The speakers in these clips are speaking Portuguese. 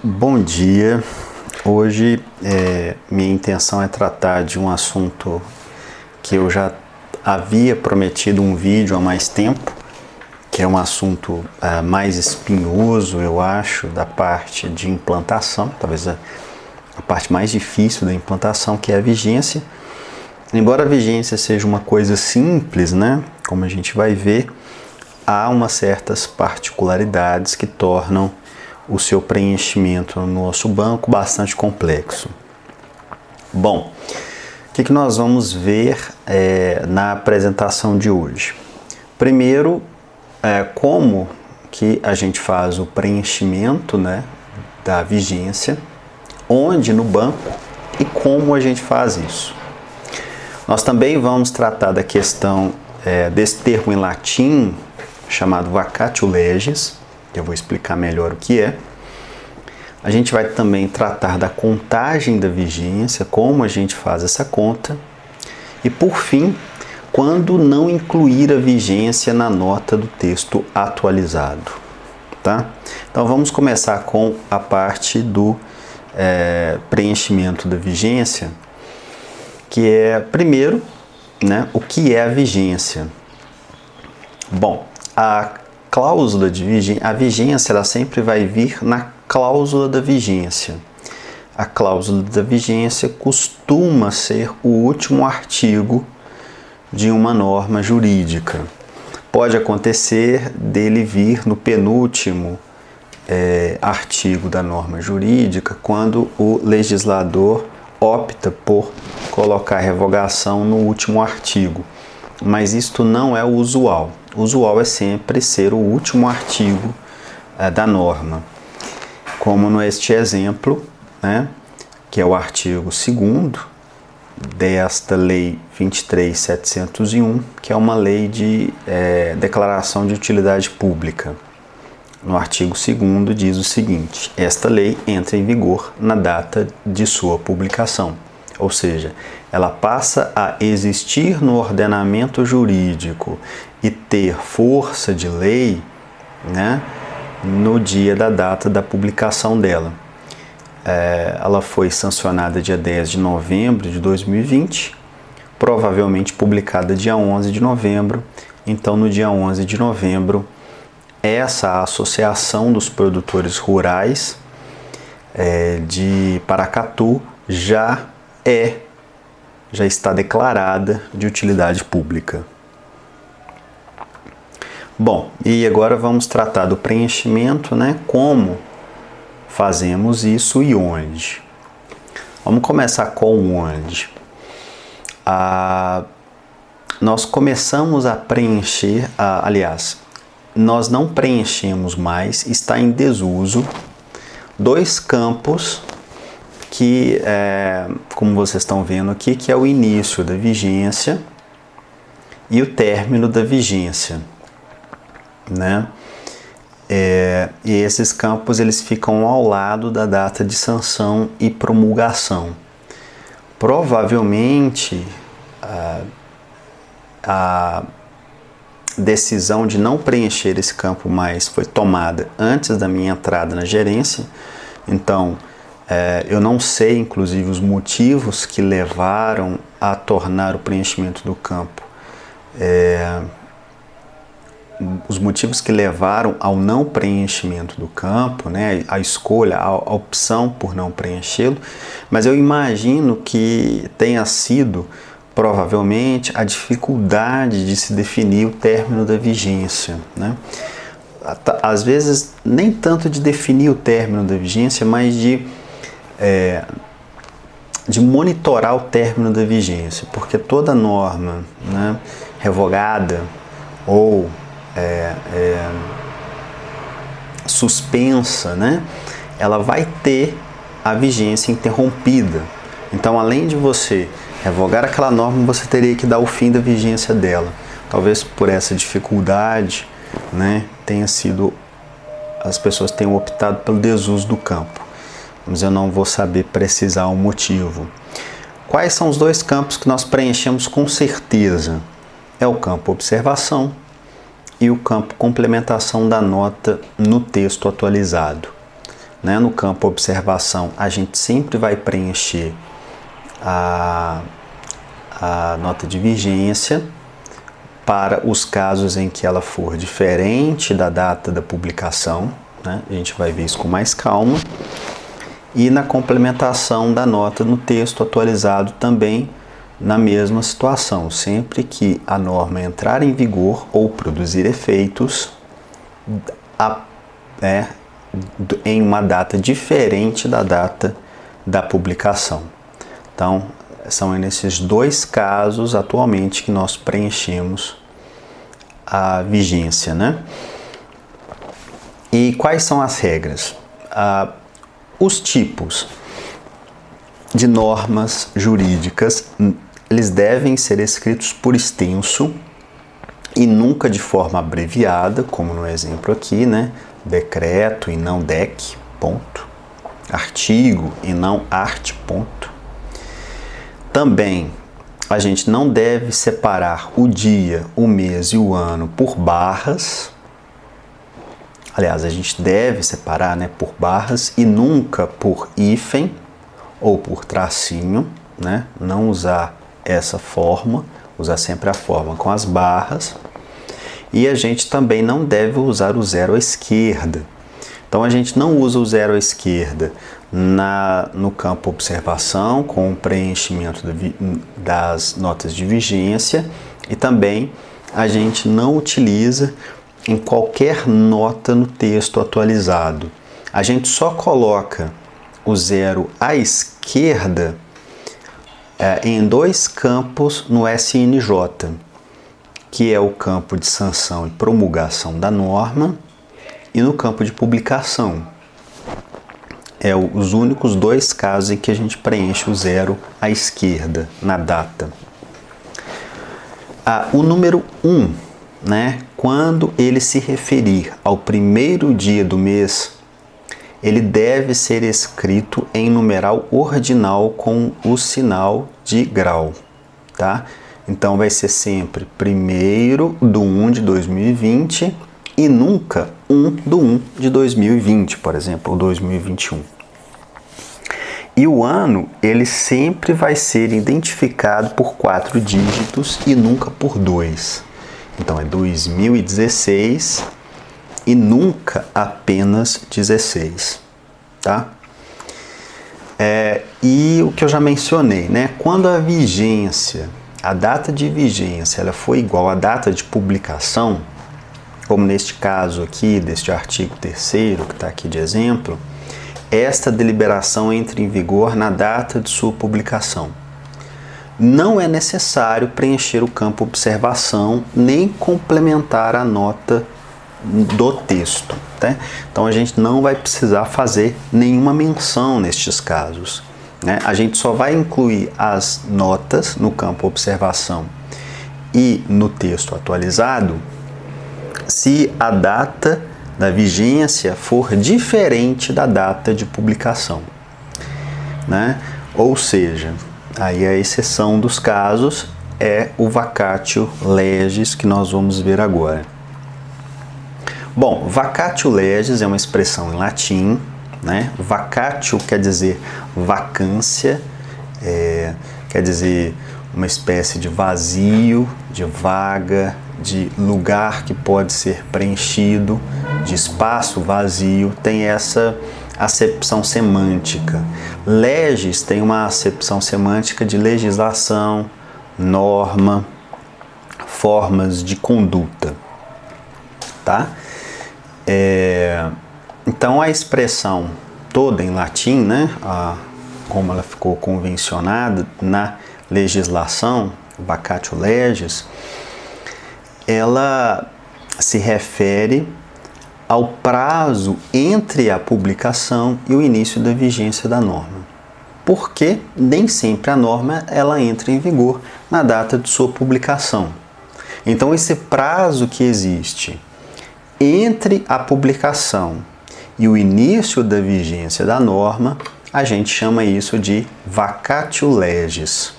Bom dia. Hoje minha intenção é tratar de um assunto que eu já havia prometido um vídeo há mais tempo, que é um assunto mais espinhoso, eu acho, da parte de implantação, talvez a parte mais difícil da implantação, que é a vigência. Embora a vigência seja uma coisa simples, né, como a gente vai ver, há umas certas particularidades que tornam o seu preenchimento no nosso banco bastante complexo. Bom, o que nós vamos ver na apresentação de hoje? Primeiro, como que a gente faz o preenchimento, né, da vigência, onde no banco e como a gente faz isso. Nós também vamos tratar da questão desse termo em latim chamado vacatio legis, que eu vou explicar melhor o que é. A gente vai também tratar da contagem da vigência, como a gente faz essa conta. E por fim, quando não incluir a vigência na nota do texto atualizado. Tá? Então vamos começar com a parte do preenchimento da vigência, que é, primeiro, né, o que é a vigência. Bom, a cláusula de vigência, a vigência ela sempre vai vir na cláusula da vigência. A cláusula da vigência costuma ser o último artigo de uma norma jurídica. Pode acontecer dele vir no penúltimo artigo da norma jurídica, quando o legislador opta por colocar revogação no último artigo. Mas isto não é o usual. O usual é sempre ser o último artigo da norma. Como neste exemplo, né, que é o artigo 2º desta Lei 23.701, que é uma lei de declaração de utilidade pública. No artigo 2º diz o seguinte: esta lei entra em vigor na data de sua publicação. Ou seja, ela passa a existir no ordenamento jurídico e ter força de lei, né, no dia da data da publicação dela. Ela foi sancionada dia 10 de novembro de 2020, provavelmente publicada dia 11 de novembro. Então, no dia 11 de novembro, essa Associação dos Produtores Rurais de Paracatu já está declarada de utilidade pública. Bom, e agora vamos tratar do preenchimento, né? Como fazemos isso e onde. Vamos começar com onde. Nós começamos a preencher, nós não preenchemos mais, está em desuso, dois campos que, como vocês estão vendo aqui, que é o início da vigência e o término da vigência, né? E esses campos eles ficam ao lado da data de sanção e promulgação. Provavelmente a decisão de não preencher esse campo mais foi tomada antes da minha entrada na gerência, então eu não sei, inclusive, os motivos que levaram a tornar o preenchimento do campo, os motivos que levaram ao não preenchimento do campo, né, a escolha, a opção por não preenchê-lo, mas eu imagino que tenha sido, provavelmente, a dificuldade de se definir o término da vigência, né? Às vezes, nem tanto de definir o término da vigência, mas de monitorar o término da vigência, porque toda norma, né, revogada ou suspensa, né, ela vai ter a vigência interrompida. Então, além de você revogar aquela norma, você teria que dar o fim da vigência dela. Talvez por essa dificuldade, né, as pessoas tenham optado pelo desuso do campo. Mas eu não vou saber precisar o motivo. Quais são os dois campos que nós preenchemos com certeza? É o campo observação e o campo complementação da nota no texto atualizado. né? No campo observação, a gente sempre vai preencher a nota de vigência para os casos em que ela for diferente da data da publicação, né? A gente vai ver isso com mais calma. E na complementação da nota no texto atualizado também na mesma situação, sempre que a norma entrar em vigor ou produzir efeitos em uma data diferente da data da publicação. Então, são nesses dois casos atualmente que nós preenchemos a vigência, né? E quais são as regras? Os tipos de normas jurídicas, eles devem ser escritos por extenso e nunca de forma abreviada, como no exemplo aqui, né? Decreto e não DEC, ponto. Artigo e não art, ponto. Também, a gente não deve separar o dia, o mês e o ano por barras. Aliás, a gente deve separar, né, por barras e nunca por hífen ou por tracinho, né? Não usar essa forma, usar sempre a forma com as barras. E a gente também não deve usar o zero à esquerda. Então, a gente não usa o zero à esquerda no campo observação, com o preenchimento das notas de vigência, e também a gente não utiliza em qualquer nota no texto atualizado. A gente só coloca o zero à esquerda em dois campos no SNJ, que é o campo de sanção e promulgação da norma e no campo de publicação. Os únicos dois casos em que a gente preenche o zero à esquerda na data. O número 1, né? Quando ele se referir ao primeiro dia do mês, ele deve ser escrito em numeral ordinal com o sinal de grau, tá? Então vai ser sempre 1º/1 de 2020 e nunca 1/1 de 2020, por exemplo, ou 2021. E o ano, ele sempre vai ser identificado por 4 dígitos e nunca por 2. Então é 2016 e nunca apenas 16, tá? E o que eu já mencionei, né? Quando a vigência, a data de vigência, ela for igual à data de publicação, como neste caso aqui, deste artigo 3º, que está aqui de exemplo, esta deliberação entra em vigor na data de sua publicação. Não é necessário preencher o campo observação nem complementar a nota do texto, tá? Então a gente não vai precisar fazer nenhuma menção nestes casos, né? A gente só vai incluir as notas no campo observação e no texto atualizado se a data da vigência for diferente da data de publicação, né? Ou seja, aí a exceção dos casos é o vacatio legis que nós vamos ver agora. Bom, vacatio legis é uma expressão em latim, né? Vacatio quer dizer vacância, quer dizer uma espécie de vazio, de vaga, de lugar que pode ser preenchido, de espaço vazio, tem essa acepção semântica. Legis tem uma acepção semântica de legislação, norma, formas de conduta, tá? Então a expressão toda em latim, né, como ela ficou convencionada na legislação, vacatio legis, ela se refere ao prazo entre a publicação e o início da vigência da norma. Porque nem sempre a norma ela entra em vigor na data de sua publicação. Então esse prazo que existe entre a publicação e o início da vigência da norma, a gente chama isso de vacatio legis.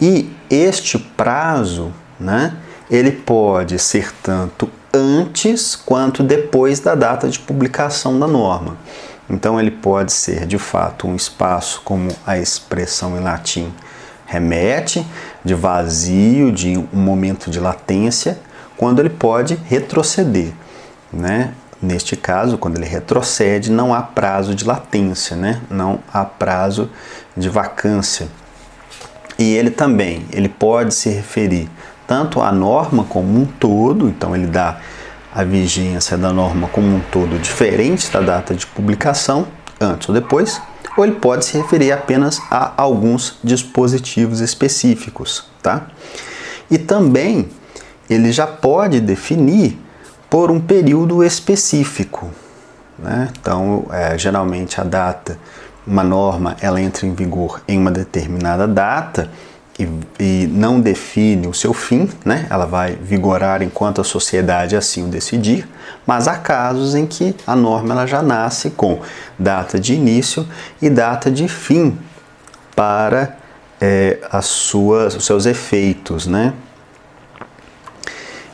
E este prazo, né, ele pode ser tanto antes quanto depois da data de publicação da norma. Então ele pode ser de fato um espaço, como a expressão em latim remete, de vazio, de um momento de latência, quando ele pode retroceder, né? Neste caso, quando ele retrocede, não há prazo de latência, né? Não há prazo de vacância. E ele pode se referir tanto à norma como um todo, então ele dá a vigência da norma como um todo diferente da data de publicação, antes ou depois, ou ele pode se referir apenas a alguns dispositivos específicos, tá? E também ele já pode definir por um período específico, né? Então, geralmente a data, uma norma, ela entra em vigor em uma determinada data e não define o seu fim, né? Ela vai vigorar enquanto a sociedade assim o decidir, mas há casos em que a norma ela já nasce com data de início e data de fim para os seus efeitos, né?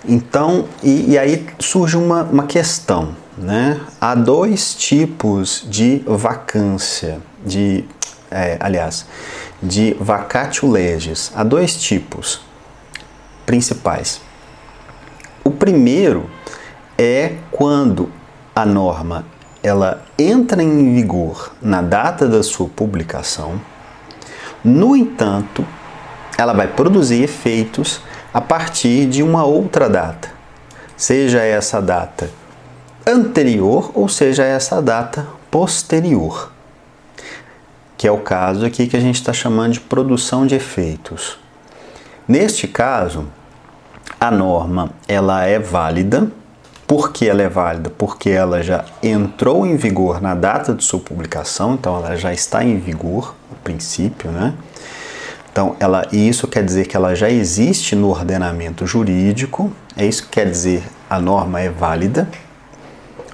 Então, e aí surge uma questão, né? Há dois tipos de vacância, de vacatio legis. Há dois tipos principais. O primeiro é quando a norma ela entra em vigor na data da sua publicação. No entanto, ela vai produzir efeitos a partir de uma outra data, seja essa data anterior ou seja essa data posterior, que é o caso aqui que a gente está chamando de produção de efeitos. Neste caso, a norma ela é válida. Por que ela é válida? Porque ela já entrou em vigor na data de sua publicação, então ela já está em vigor, no princípio, né? Então, isso quer dizer que ela já existe no ordenamento jurídico, é isso que quer dizer a norma é válida.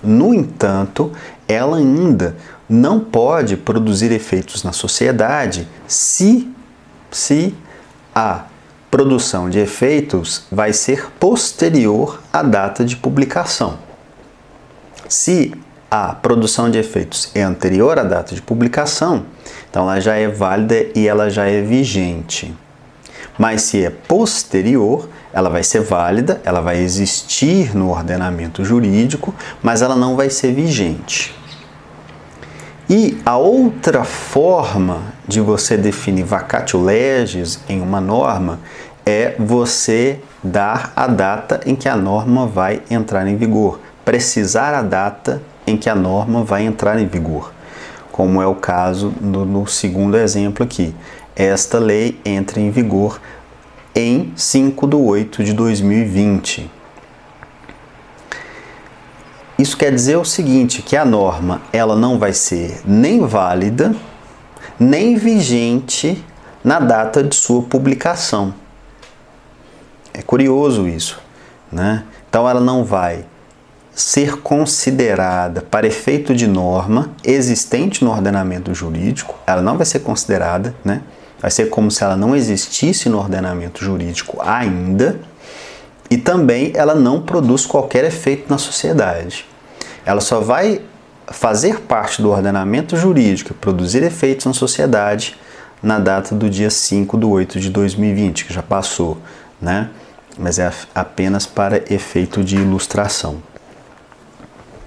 No entanto, ela ainda não pode produzir efeitos na sociedade se a produção de efeitos vai ser posterior à data de publicação. Se a produção de efeitos é anterior à data de publicação, então ela já é válida e ela já é vigente. Mas se é posterior, ela vai ser válida, ela vai existir no ordenamento jurídico, mas ela não vai ser vigente. E a outra forma de você definir vacatio legis em uma norma é você dar a data em que a norma vai entrar em vigor, precisar a data em que a norma vai entrar em vigor, como é o caso no segundo exemplo aqui. Esta lei entra em vigor em 5/8/2020. Isso quer dizer o seguinte, que a norma ela não vai ser nem válida, nem vigente na data de sua publicação. É curioso isso, né? Então ela não vai ser considerada para efeito de norma existente no ordenamento jurídico, ela não vai ser considerada, né? Vai ser como se ela não existisse no ordenamento jurídico ainda, e também ela não produz qualquer efeito na sociedade. Ela só vai fazer parte do ordenamento jurídico e produzir efeitos na sociedade na data do dia 5/8/2020, que já passou, né? Mas é apenas para efeito de ilustração.